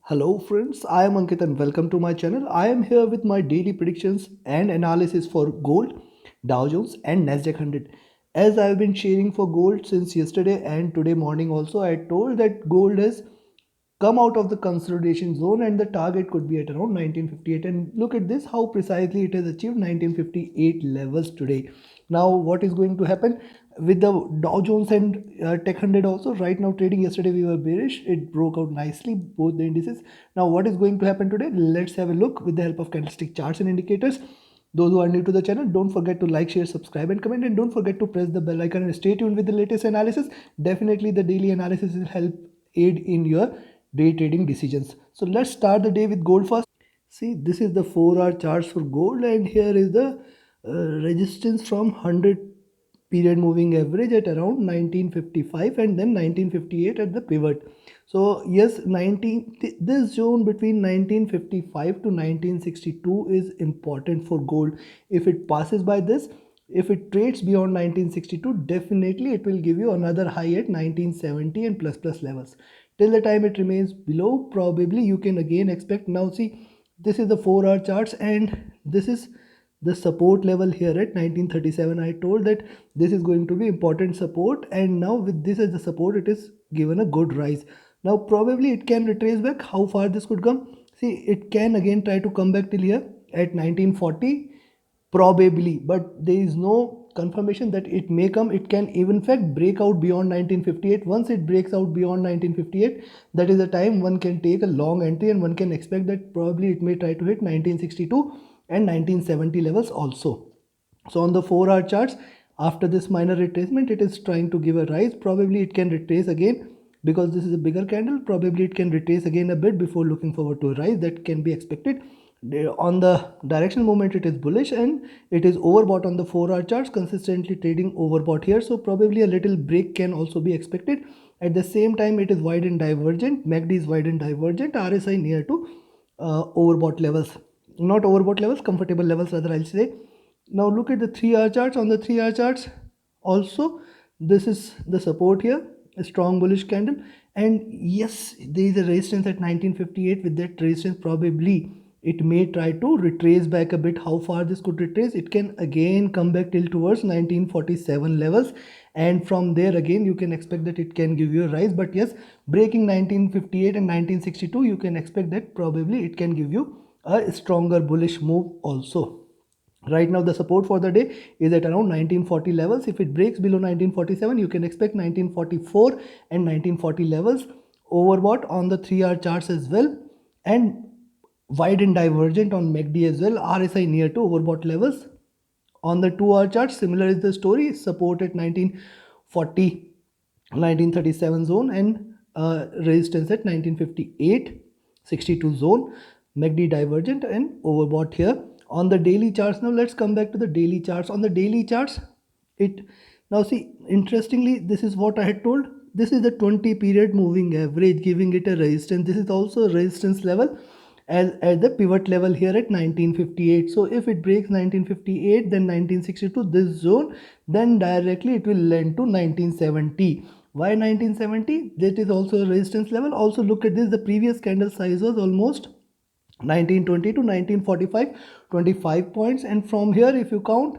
Hello friends, I am Ankit and welcome to my channel. I am here with my daily predictions and analysis for gold, Dow Jones and NASDAQ 100. As I have been sharing for gold since yesterday and today morning also, I told that gold has come out of the consolidation zone and the target could be at around 1958, and look at this how precisely it has achieved 1958 levels today. Now what is going to happen with the Dow Jones and Tech 100 also? Right now trading, yesterday we were bearish, it broke out nicely both the indices. Now what is going to happen today? Let's have a look with the help of candlestick charts and indicators. Those who are new to the channel, don't forget to like, share, subscribe and comment, and don't forget to press the bell icon and stay tuned with the latest analysis. Definitely the daily analysis will help aid in your day trading decisions. So let's start the day with gold first. See, this is the 4-hour charts for gold, and here is the resistance from 100 period moving average at around 1955 and then 1958 at the pivot. So yes, this zone between 1955 to 1962 is important for gold. If it passes by this, if it trades beyond 1962, definitely it will give you another high at 1970 and plus levels. Till the time it remains below, probably you can again expect. Now see, this is the 4-hour charts and this is the support level here at 1937. I told that this is going to be important support, and now with this as the support, it is given a good rise. Now probably it can retrace back. How far this could come? See, it can again try to come back till here at 1940 probably, but there is no confirmation that it may come. It can even in fact break out beyond 1958. Once it breaks out beyond 1958, that is the time one can take a long entry, and one can expect that probably it may try to hit 1962 and 1970 levels also. So on the 4-hour charts, after this minor retracement, it is trying to give a rise. Probably it can retrace again because this is a bigger candle. Probably it can retrace again a bit before looking forward to a rise that can be expected. On the directional movement, it is bullish and it is overbought on the 4-hour charts, consistently trading overbought here. So probably a little break can also be expected. At the same time, it is wide and divergent. MACD is wide and divergent. RSI near to overbought levels, not overbought levels, comfortable levels rather, I'll say. Now look at the 3-hour charts. On the 3-hour charts also, this is the support here, a strong bullish candle, and yes, there is a resistance at 1958. With that resistance, probably it may try to retrace back a bit. How far this could retrace? It can again come back till towards 1947 levels, and from there again you can expect that it can give you a rise. But yes, breaking 1958 and 1962, you can expect that probably it can give you a stronger bullish move also. Right now the support for the day is at around 1940 levels. If it breaks below 1947, you can expect 1944 and 1940 levels. Overbought on the 3-hour charts as well, and wide and divergent on MACD as well. RSI near to overbought levels. On the 2-hour chart, similar is the story. Support at 1940, 1937 zone, and resistance at 1958, 62 zone. MACD divergent and overbought here. On the daily charts, now let's come back to the daily charts. On the daily charts, it now see, interestingly, this is what I had told. This is the 20 period moving average, giving it a resistance. This is also a resistance level as at the pivot level here at 1958. So if it breaks 1958, then 1962, this zone, then directly it will lend to 1970. Why 1970? That is also a resistance level. Also look at this, the previous candle size was almost 1920 to 1945, 25 points, and from here if you count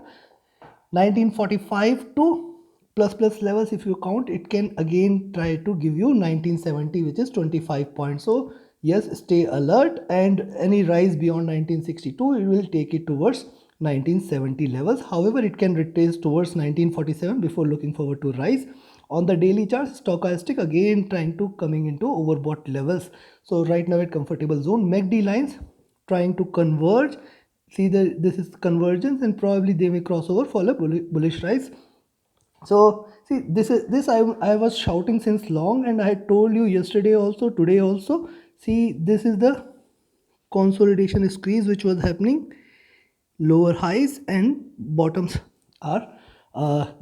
1945 to plus levels, if you count, it can again try to give you 1970, which is 25 points. So yes, stay alert, and any rise beyond 1962, it will take it towards 1970 levels. However, it can retrace towards 1947 before looking forward to rise. On the daily chart, stochastic again trying to coming into overbought levels. So right now at comfortable zone. MACD lines trying to converge. See, this is convergence, and probably they may cross over for a bullish rise. So see, this I was shouting since long, and I had told you yesterday also, today also. See, this is the consolidation squeeze which was happening. Lower highs and bottoms are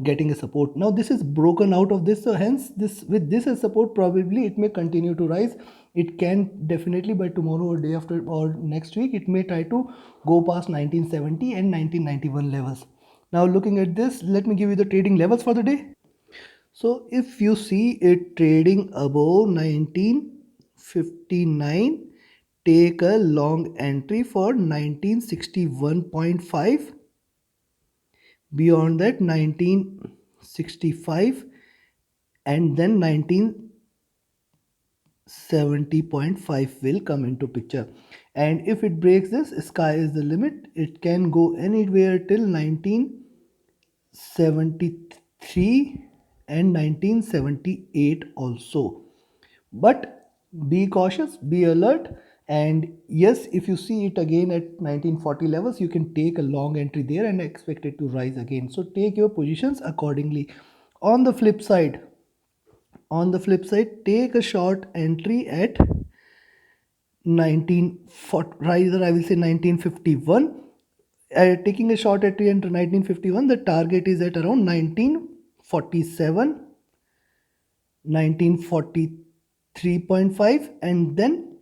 getting a support. Now this is broken out of this, so hence this, with this as support, probably it may continue to rise. It can definitely by tomorrow or day after or next week, it may try to go past 1970 and 1991 levels. Now looking at this, let me give you the trading levels for the day. So if you see it trading above 1959 take a long entry for 1961.5, beyond that 1965, and then 1970.5 will come into picture. And if it breaks this, sky is the limit. It can go anywhere till 1973 and 1978 also. But be cautious, be alert, and yes, if you see it again at 1940 levels, you can take a long entry there and expect it to rise again. So take your positions accordingly. On the flip side, take a short entry at 1940, rather I will say 1951. Taking a short entry at 1951, the target is at around 1947, 1943.5, and then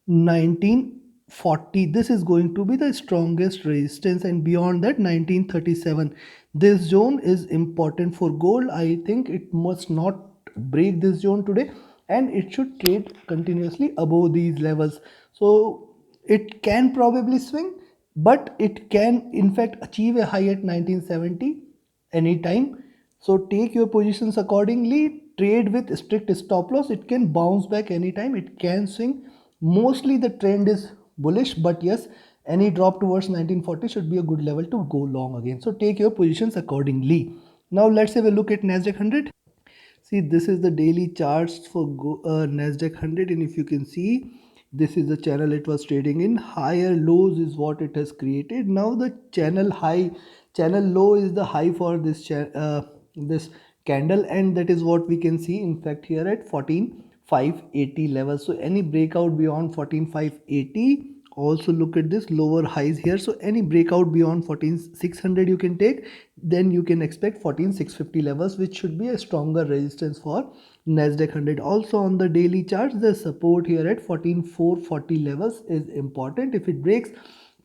1940. This is going to be the strongest resistance, and beyond that 1937. This zone is important for gold. I think it must not break this zone today, and it should trade continuously above these levels. So it can probably swing, but it can in fact achieve a high at 1970 anytime. So take your positions accordingly. Trade with strict stop loss. It can bounce back anytime. It can swing. Mostly the trend is bullish, but yes, any drop towards 1940 should be a good level to go long again. So take your positions accordingly. Now let's have a look at NASDAQ 100. See, this is the daily charts for NASDAQ 100, and if you can see, this is the channel it was trading in. Higher lows is what it has created. Now the channel low is the high for this candle, and that is what we can see. In fact, here at 14,580 level. So any breakout beyond 14,580. Also look at this lower highs here. So any breakout beyond 14,600 you can take. Then you can expect 14,650 levels, which should be a stronger resistance for NASDAQ 100. Also on the daily charts, the support here at 14,440 levels is important. If it breaks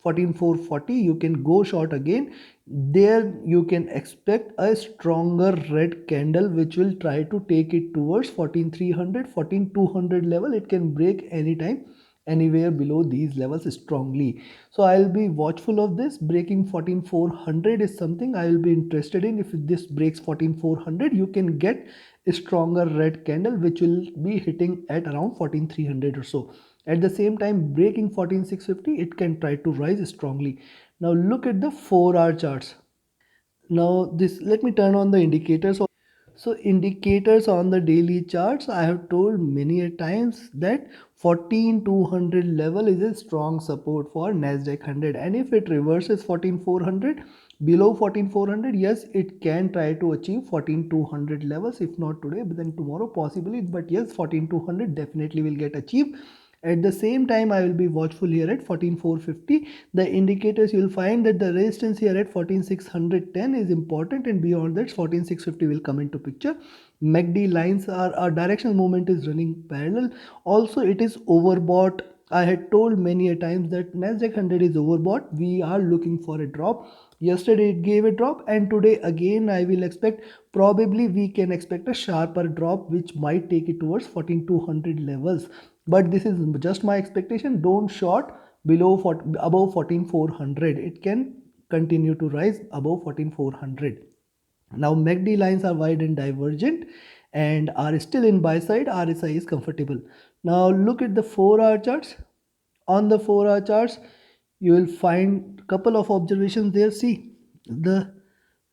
14,440, you can go short again. There you can expect a stronger red candle which will try to take it towards 14,300, 14,200 level. It can break anytime anywhere below these levels strongly. So I'll be watchful of this. Breaking 14,400 is something I will be interested in. If this breaks 14,400, you can get a stronger red candle which will be hitting at around 14,300 or so. At the same time, breaking 14,650, it can try to rise strongly. Now look at the 4-hour charts. Now this, let me turn on the indicators. So indicators on the daily charts, I have told many a times that 14,200 level is a strong support for NASDAQ 100, and if it reverses 14,400, below 14,400, yes, it can try to achieve 14,200 levels. If not today, but then tomorrow possibly. But yes, 14,200 definitely will get achieved. At the same time, I will be watchful here at 14,450. The indicators, you will find that the resistance here at 14,610 is important, and beyond that 14,650 will come into picture. MACD lines are, our directional movement is running parallel. Also, it is overbought. I had told many a times that NASDAQ 100 is overbought. We are looking for a drop. Yesterday it gave a drop, and today again I will expect, probably we can expect a sharper drop which might take it towards 14,200 levels. But this is just my expectation. Don't short below above 14,400. It can continue to rise above 14,400. Now MACD lines are wide and divergent and are still in buy side. RSI is comfortable. Now look at the 4-hour charts. On the 4-hour charts, you will find a couple of observations there. See, the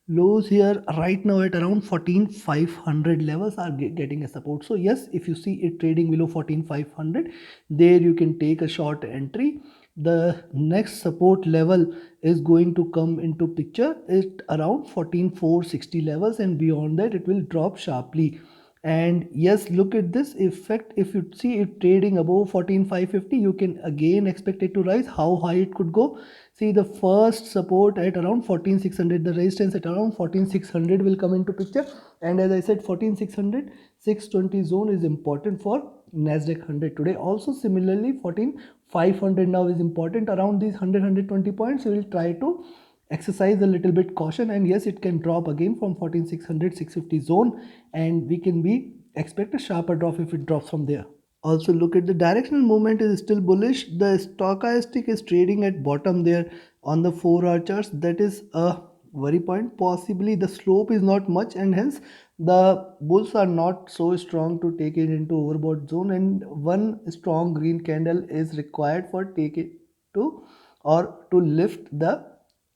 lows here right now at around 14,500 levels are getting a support. So yes, if you see it trading below 14,500, there you can take a short entry. The next support level is going to come into picture at around 14,460 levels, and beyond that it will drop sharply. And yes, look at this effect. If you see it trading above 14,550, you can again expect it to rise. How high it could go? See, the first support at around 14,600, the resistance at around 14,600 will come into picture. And as I said, 14,600, 620 zone is important for NASDAQ 100 today. Also similarly, 14,500 now is important. Around these 100, 120 points, you will try to exercise a little bit caution, and yes, it can drop again from 14,600, 650 zone, and we can be expect a sharper drop if it drops from there. Also look at the directional movement is still bullish. The stochastic is trading at bottom there on the 4-hour charts. That is a worry point. Possibly the slope is not much, and hence the bulls are not so strong to take it into overbought zone, and one strong green candle is required for take it to or to lift the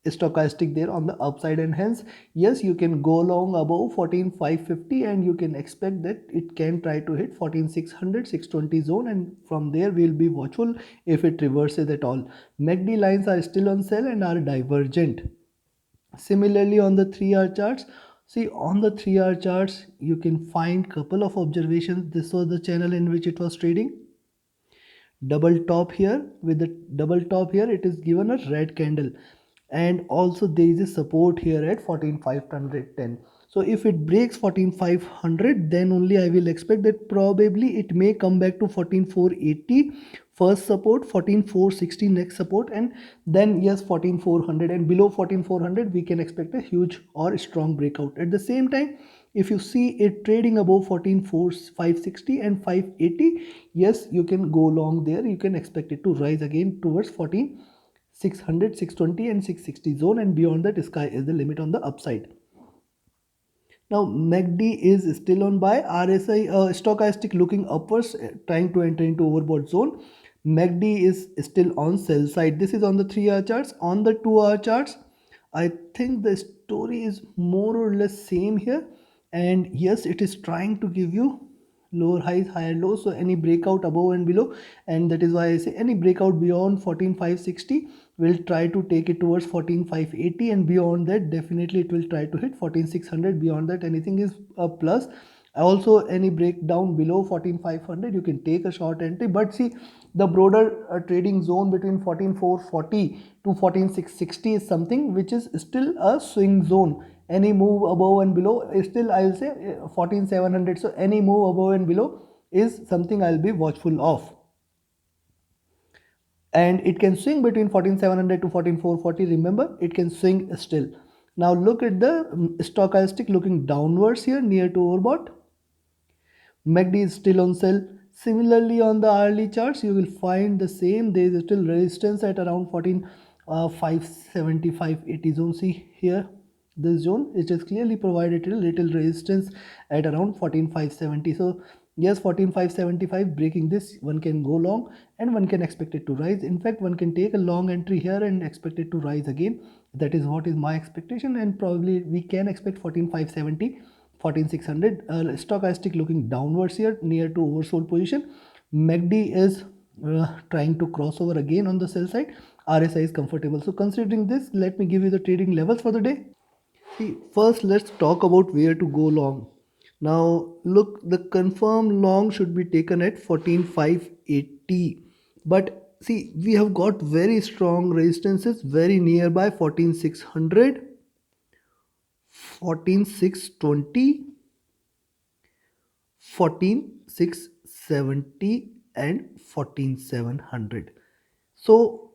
stochastic there on the upside, and hence yes, you can go long above 14,550 and you can expect that it can try to hit 14,600 620 zone, and from there we'll be watchful if it reverses at all. MACD lines are still on sell and are divergent. Similarly on the 3-hour charts, see on the 3-hour charts you can find couple of observations. This was the channel in which it was trading. Double top here, with the double top here it is given a red candle, and also there is a support here at 14,510. so if it breaks 14,500 then only I will expect that probably it may come back to 14,480 first support, 14,460 next support, and then yes 14,400, and below 14,400 we can expect a huge or strong breakout. At the same time, if you see it trading above 14,560 and 580, yes you can go long there. You can expect it to rise again towards 14,600 620 and 660 zone, and beyond that sky is the limit on the upside. Now MACD is still on buy. RSI stochastic looking upwards, trying to enter into overbought zone. MACD is still on sell side. This is on the 3-hour charts. On the 2-hour charts, I think the story is more or less same here, and yes it is trying to give you lower highs higher lows, so any breakout above and below, and that is why I say any breakout beyond 14,560 will try to take it towards 14,580, and beyond that definitely it will try to hit 14,600. Beyond that anything is a plus. Also any breakdown below 14,500 you can take a short entry, but see the broader trading zone between 14,440 to 14,660 is something which is still a swing zone. Any move above and below is still, I will say, 14,700. So any move above and below is something I'll be watchful of, and it can swing between 14,700 to 14,440. Remember, it can swing still. Now look at the stochastic looking downwards here near to overbought. MACD is still on sell. Similarly on the hourly charts you will find the same. There is still resistance at around 14,570 580 zone. See here, this zone it is clearly provided a little resistance at around 14,570. so yes, 14,575 breaking this, one can go long and one can expect it to rise. In fact, one can take a long entry here and expect it to rise again. That is what is my expectation, and probably we can expect 14,570 14,600. Stochastic looking downwards here near to oversold position. MACD is trying to cross over again on the sell side. RSI is comfortable. So considering this, let me give you the trading levels for the day. See, first let's talk about where to go long. Now look, the confirmed long should be taken at 14,580, but see we have got very strong resistances very nearby, 14,600, 14,620, 14,670 and 14,700. So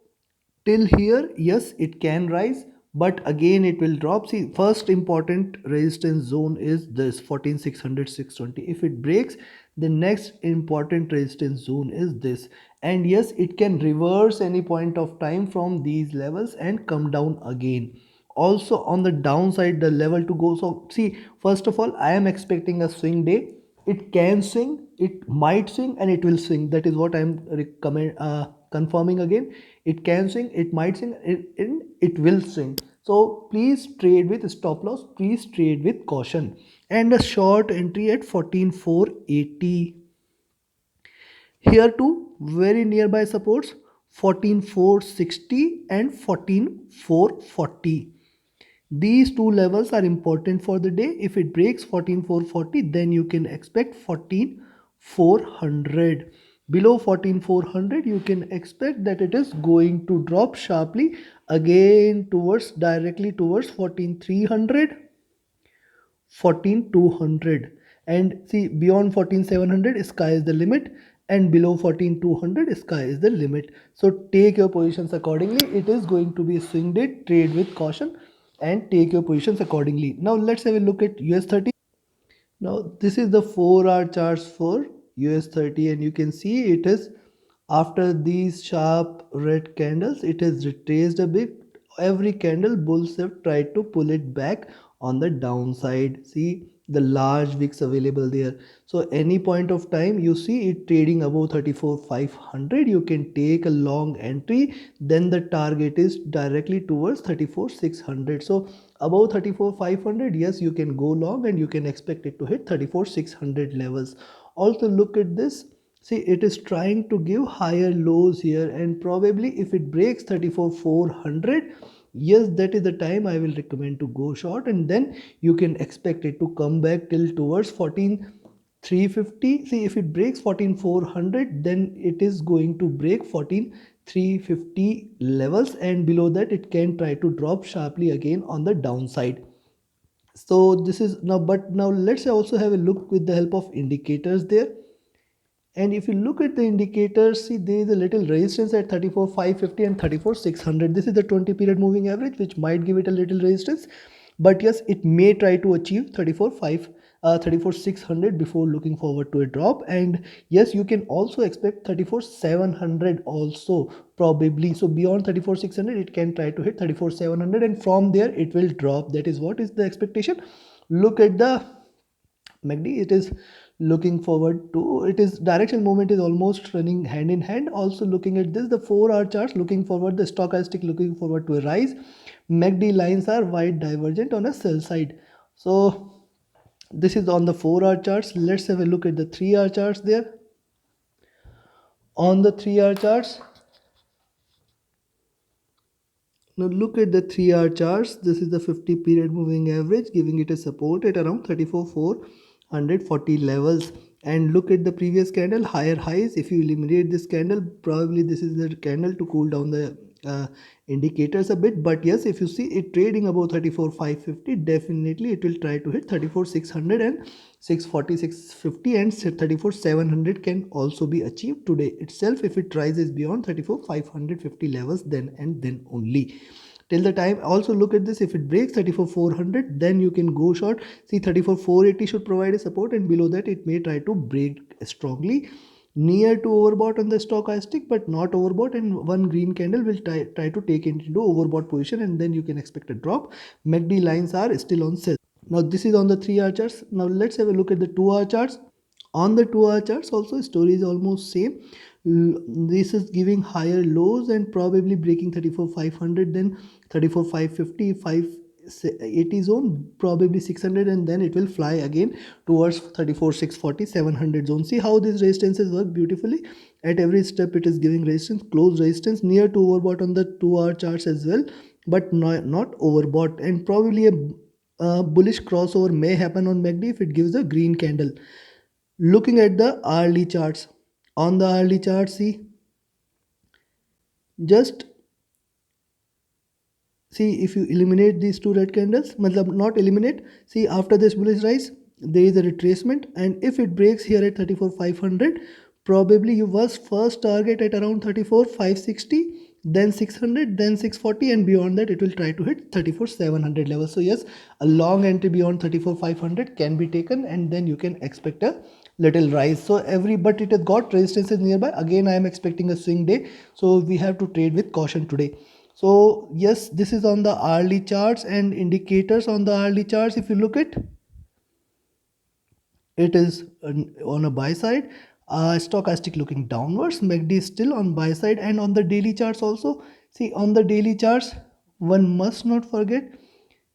till here yes it can rise, but again it will drop. See, first important resistance zone is this 14,600 620. If it breaks, the next important resistance zone is this, and yes it can reverse any point of time from these levels and come down again. Also on the downside, the level to go. So see, first of all I am expecting a swing day. It can swing, it might swing, and it will swing. That is what I am confirming again. It can swing, it might swing, it will swing. So please trade with stop loss, please trade with caution, and a short entry at 14,480. Here too, very nearby supports 14,460 and 14,440. These two levels are important for the day. If it breaks 14,440, then you can expect 14,400. Below 14,400, you can expect that it is going to drop sharply again towards, directly towards 14,300, 14,200. And see, beyond 14,700 sky is the limit, and below 14,200 sky is the limit. So take your positions accordingly. It is going to be a swing day. Trade with caution and take your positions accordingly. Now let's have a look at US30. Now this is the 4-hour charts for US30, and you can see it is, after these sharp red candles, it has retraced a bit. Every candle bulls have tried to pull it back on the downside. See the large wicks available there. So any point of time you see it trading above 34,500, you can take a long entry. Then the target is directly towards 34,600. So above 34,500, yes, you can go long and you can expect it to hit 34,600 levels. Also look at this. See, it is trying to give higher lows here, and probably if it breaks 34,400, yes, that is the time I will recommend to go short, and then you can expect it to come back till towards 14,350. See, if it breaks 14,400, then it is going to break 14,350 levels, and below that it can try to drop sharply again on the downside. So this is now, but now let's also have a look with the help of indicators there. And if you look at the indicators, see there is a little resistance at 34,550 and 34,600. This is the 20 period moving average, which might give it a little resistance. But yes, it may try to achieve 34,600 before looking forward to a drop. And yes, you can also expect 34,700 also probably. So beyond 34,600, it can try to hit 34,700, and from there it will drop. That is what is the expectation. Look at the MACD, it is looking forward to, it is directional movement is almost running hand in hand. Also looking at this, the 4-hour charts looking forward, the stochastic looking forward to a rise. MACD lines are wide divergent on a sell side. So this is on the 4-hour charts. Let's have a look at the 3-hour charts there. On the 3-hour charts, now look at the 3-hour charts. This is the 50 period moving average, giving it a support at around 34,440 levels. And look at the previous candle, higher highs. If you eliminate this candle, probably this is the candle to cool down the indicators a bit. But yes, if you see it trading above 34,550, definitely it will try to hit 34,600 and 640, 650, and 34,700 can also be achieved today itself if it rises beyond 34,550 levels, then and then only. Till the time, also look at this, if it breaks 34,400, then you can go short. See, 34,480 should provide a support, and below that it may try to break strongly near to overbought on the stochastic, but not overbought, and one green candle will try to take it into overbought position, and then you can expect a drop. MACD lines are still on sell. Now this is on the 3-hour charts. Now let's have a look at the 2-hour charts. On the 2-hour charts also, story is almost same. This is giving higher lows and probably breaking 34,500, then 34,550, 580 zone, probably 600, and then it will fly again towards 34,640, 700 zone. See how these resistances work beautifully. At every step it is giving resistance, close resistance, near to overbought on the 2-hour charts as well, but not overbought. And probably a bullish crossover may happen on MACD if it gives a green candle. Looking at the hourly charts, on the hourly chart, see, just see, if you eliminate these two red candles, matlab not eliminate, see after this bullish rise there is a retracement, and if it breaks here at 34,500, probably you was first target at around 34,560, then 600, then 640, and beyond that it will try to hit 34,700 level. So yes, a long entry beyond 34,500 can be taken, and then you can expect a little rise. So but it has got resistances nearby. Again, I am expecting a swing day, so we have to trade with caution today. So yes, this is on the hourly charts and indicators. On the hourly charts, if you look at, it is on a buy side, stochastic looking downwards, MACD is still on buy side. And on the daily charts also, see on the daily charts, one must not forget,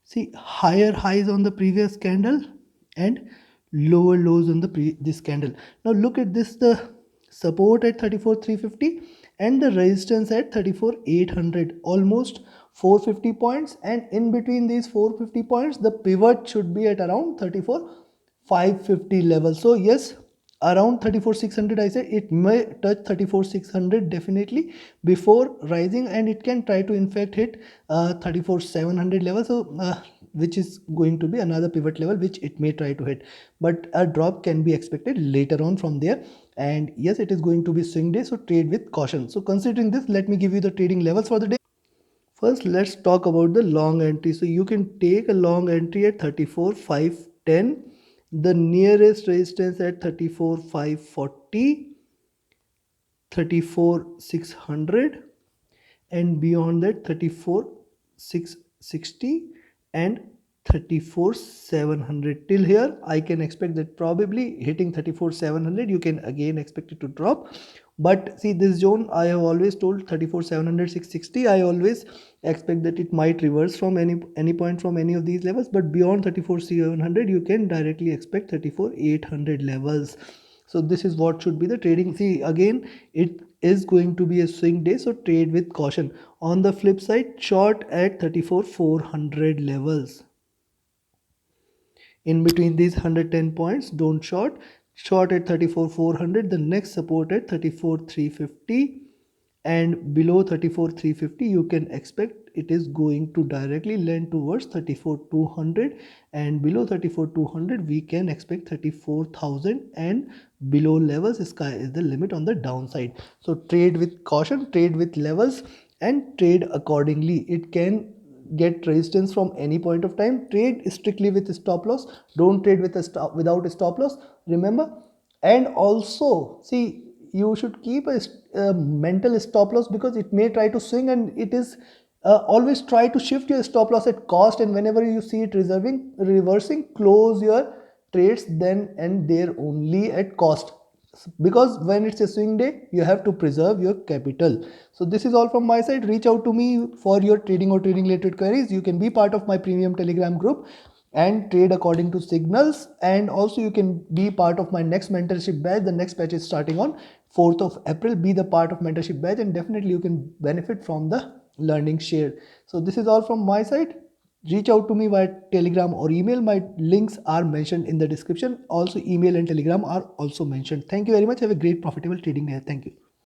see higher highs on the previous candle and lower lows on the this candle. Now look at this, the support at 34,350 and the resistance at 34,800, almost 450 points, and in between these 450 points the pivot should be at around 34,550 level. So yes, around 34,600, I say it may touch 34,600 definitely before rising, and it can try to in fact hit 34,700 level. So which is going to be another pivot level which it may try to hit, but a drop can be expected later on from there. And yes, it is going to be swing day, so trade with caution. So considering this, let me give you the trading levels for the day. First, let's talk about the long entry. So you can take a long entry at 34,510, The nearest resistance at 34,540, 34,600, and beyond that 34,660 and 34,700. Till here I can expect that probably hitting 34,700 you can again expect it to drop. But see, this zone I have always told 34,700, 660, I always expect that it might reverse from any point from any of these levels. But beyond 34,700 you can directly expect 34,800 levels. So this is what should be the trading. See, again, it is going to be a swing day, so trade with caution. On the flip side, short at 34,400 levels. In between these 110 points, don't short. Short at 34,400, the next support at 34,350, and below 34,350 you can expect it is going to directly lend towards 34,200, and below 34,200 we can expect 34,000, and below levels sky is the limit on the downside. So trade with caution, trade with levels, and trade accordingly. It can get resistance from any point of time. Trade strictly with stop loss. Don't trade with without a stop loss, remember. And also see, you should keep a mental stop loss, because it may try to swing, and it is always try to shift your stop loss at cost, and whenever you see it reversing, close your trades then and there only at cost, because when it's a swing day you have to preserve your capital. So this is all from my side. Reach out to me for your trading or trading related queries. You can be part of my premium Telegram group and trade according to signals, and also you can be part of my next mentorship batch. The next batch is starting on 4th of April. Be the part of mentorship batch, and definitely you can benefit from the learning shared. So this is all from my side. Reach out to me via Telegram or email. My links are mentioned in the description. Also, email and Telegram are also mentioned. Thank you very much. Have a great profitable trading day. Thank you.